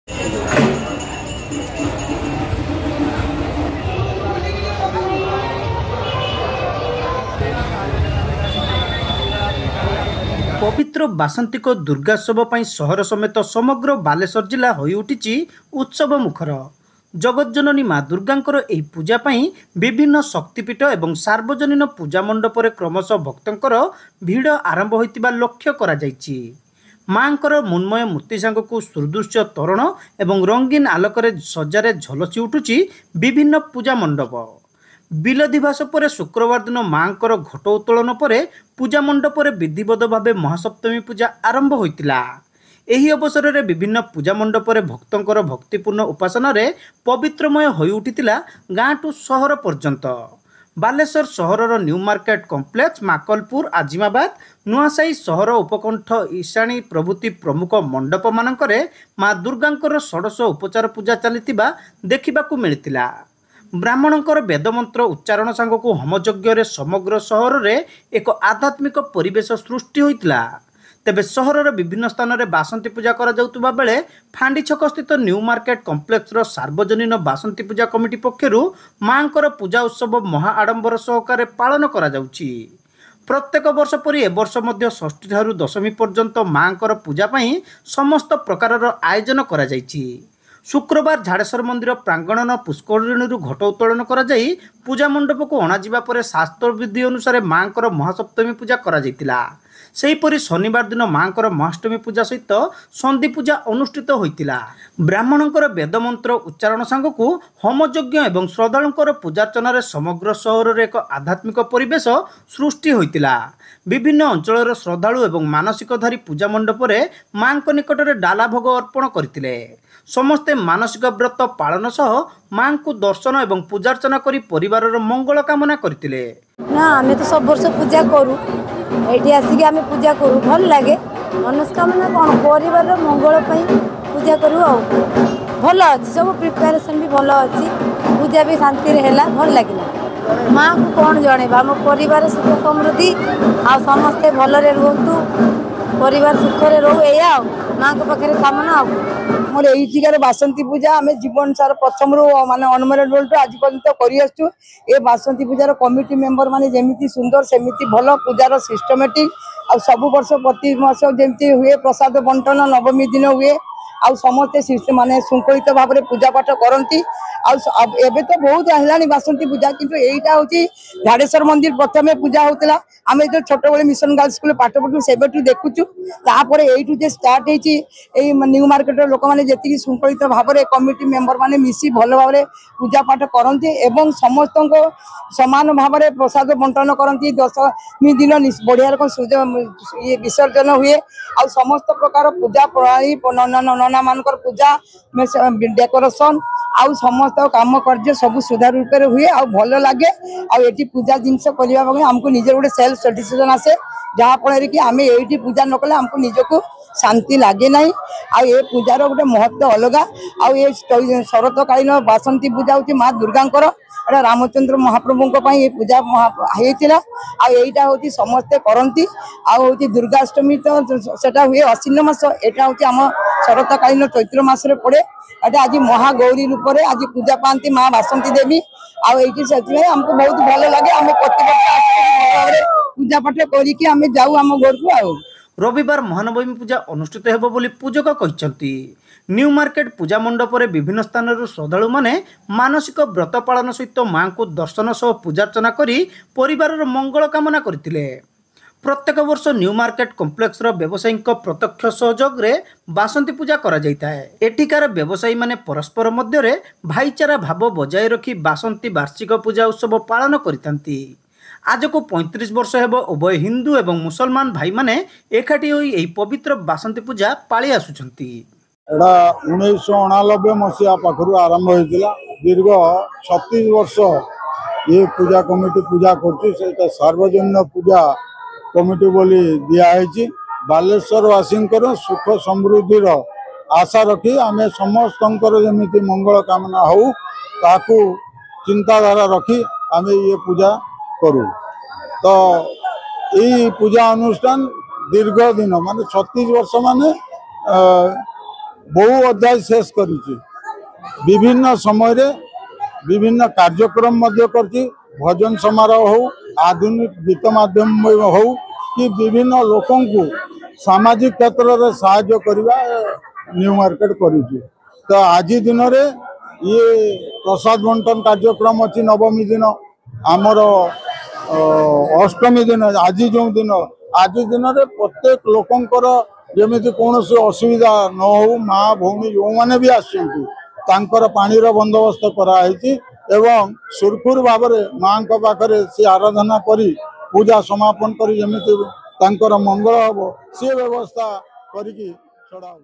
पवित्र बासंतिक दुर्गोत्सव सहर समेत समग्र बालेश्वर जिला होई उठिछि उत्सव मुखर। जगज्जननी माँ दुर्गांकर ଏହି पूजा ପାଇଁ विभिन्न शक्तिपीठ एवं सार्वजनीन पूजा मंडपर क्रमशः भक्तंकर भीड़ आरंभ होइतिबा लक्ष्य करा जायछि। माँकर मुन्मय मूर्ति सांगकु सुदृश्य तोरण एवं रंगीन आलोकरे सजारे झलसी उठुछि विभिन्न पूजा मंडप। बिल दिवस पर शुक्रवार दिन माँकर घट उत्तोलन पर पूजा मंडपर विधिवत भाव महासप्तमी पूजा आरंभ होइतिला। एही अवसर में विभिन्न पूजा मंडपर भक्तंकर भक्तिपूर्ण उपासना रे पवित्रमय होई उठितिला गाँ टू सहर पर्यंत। Baleshwar सहरर new market complex, माकलपुर, Azimabad, नुआसाई सहर उपकंठ, ईशाणी प्रभृति प्रमुख मंडप मानकरे माँ दुर्गांकर षोडश उपचार पूजा चलितिबा देखिबाकू मिलितिला। ब्राह्मणंकर वेदमंत्र उच्चारण सांगकू होमयज्ञ समग्र सहर में एक आध्यात्मिक परिवेश सृष्टि होइतिला। तेबे सहरर विभिन्न स्थान में बासंती पूजा करा जाउतबा बेले फांडी छक स्थित न्यू मार्केट कॉम्प्लेक्स सार्वजनीन बासंती पूजा कमिटी पक्षरु माँकर पूजा उत्सव महा आडंबर सहकारे पालन करा जाउछि। प्रत्येक वर्ष परि ए वर्ष मध्य षष्ठी ठारू दशमी पर्यंत माँकर पूजा पई समस्त प्रकारर आयोजन करा जाइछि। शुक्रवार झाड़ेश्वर मंदिर प्रांगण पुष्करिणी घट उत्तोलन करा जाई पूजा मंडप को अणाजिबा परे शास्त्र विधि अनुसार माँकर महासप्तमी पूजा करा जाइतिला। सेहीपरि शनिवार दिन माँकर महाष्टमी पूजा सहित संधि पूजा अनुष्ठित होइतिला। ब्राह्मणंकर वेदमंत्र उच्चारण सांगकू होमयज्ञ एवं श्रद्धालुंकर पूजार्चना समग्र सहर में एक आध्यात्मिक परिवेश सृष्टि होइतिला। विभिन्न अंचल श्रद्धालु एवं मानसिकधारी पूजा मंडपर माँ निकट में डाला भोग अर्पण करथिले। समस्ते मानसिक व्रत पालन सह माँ को दर्शन एवं पूजार्चना करी परिवारर मंगल कामना करथिले। ना आम तो सब वर्ष पूजा करूँ ये आसिक आम पूजा करूँ भल लगे मनस्कामना कौन परिवार मंगल पूजा करूँ आ भल अच्छी सब प्रिपेरेसन भी भल अच्छी पूजा भी शांति है भल लगे। माँ को कौन जन आम परिवार सुख समृद्धि आ समस्ते भलरे रुहतु परिवार सुखरे रो या माँ को पाखे कामना मोर ये बासंती पूजा आम जीवन सार प्रथम रू माने अनमेरिड बेलू आज पर्यंत कर बासंती पूजार कमिटी मेंबर माने जेमिति सुंदर सेमिति भल पूजार सिस्टमेटिक आ सब वर्ष प्रति वर्ष जमी हुए प्रसाद बंटन नवमी दिन हुए आ समस्ते माने श्रृंखलित भाव में पूजा पाठ करती। एबे तो बहुत है बासंती पूजा किंतु एटा हूँ झाड़ेश्वर मंदिर प्रथम पूजा होता आम जो छोट बड़े मिशन गर्ल्स स्कूल पाठ पढ़ू से देखुचु तापर ये स्टार्ट होती न्यू मार्केट लोक मैंने जी श्रृंखलित भाव में कमिटी मेंबर मैंने मिसी भल भाव में पूजा पाठ करती एवं समस्त को समान भाव में प्रसाद बंटन करती। दशमी दिन बढ़िया रकम ये विसर्जन हुए आ समस्त प्रकार पूजा प्रणाली नना मान पूजा डेकोरेशन आउ समस्त काम कार्य सब सुधार रूप में हुए आ भल लगे आठी पूजा जिनस करने आमको निजे गोटे सेल्फ साटिस्फैक्शन आसे जहाँफल कि आम ये पूजा न कले आमको निजक शांति लगे ना। आ पूजार गोटे महत्व अलग आ शरतकालीन बासंती पूजा हूँ माँ दुर्गांकर एटा रामचंद्र महाप्रभु ये पूजा होता आईटा हूँ समस्ते करती आउ दुर्गाष्टमी तो सेटा हुए अश्विन मास एटा हूँ आम शरतकालीन चैत्र मसरे पड़े एटा आज महागौरी रूप में आज पूजा पाती माँ बासंती देवी आईटी आमको बहुत भल लगे आम प्रत्येक पूजा पाठ करके जाऊ आम घर को आ रविवार महानवमी पूजा अनुष्ठित हेबो बोली पूजक कहते। न्यू मार्केट पूजा मंडप में विभिन्न स्थान श्रद्धालु माने मानसिक व्रत पालन सहित माँ को दर्शन सह पूजार्चना करी परिवार मंगल कामना करथिले। प्रत्येक वर्ष न्यू मार्केट कॉम्प्लेक्स व्यवसायी प्रत्यक्ष सहयोग रे बासंती पूजा करा जायताए। एठिकार व्यवसायी माने परस्पर मध्य भाईचारा भाव बजाय रखी बासंती वार्षिक पूजा उत्सव पालन करितांती। आज को 35 वर्ष हेब उभय हिंदू एवं मुसलमान भाई माने एकाठी होई एही पवित्र बासंती पूजा पाली आसुछंती। एटा 1989 मसीहा पाखरु आरंभ होइतिला दीर्घ 36 वर्ष ये पूजा कमिटी पूजा करछि सेटा सार्वजनीन पूजा कमिटी बोली दिया है। बालेश्वर वासींकर सुख समृद्धि आशा रखी आम समस्त जमी मंगल कामना हो ताकू चिंताधारा रखी आम ये पूजा करू। तो यही पूजा अनुष्ठान दीर्घ दिन माने 36 वर्ष माने बहु अध्याय शेष करिछि। विभिन्न समय रे विभिन्न कार्यक्रम मध्य करछि। भजन समारोह हो, आधुनिक गीत माध्यम हो कि विभिन्न लोकों को सामाजिक क्षेत्र में साहाय्य करवा न्यू मार्केट करिछि। तो आज दिन रे ये प्रसाद बंटन कार्यक्रम अच्छी नवमी दिन आमर अष्टमी दिन आज जो दिन आज दिन रे प्रत्येक लोकंकर जमिति कौन असुविधा न हो माँ भौणी जो मैंने भी आसर पानीर बंदोबस्त कराई एवं सुरखुर भाव माँ पाखे सी आराधना करी पूजा समापन करी जमिति मंगल हम सी व्यवस्था करी छड़ा।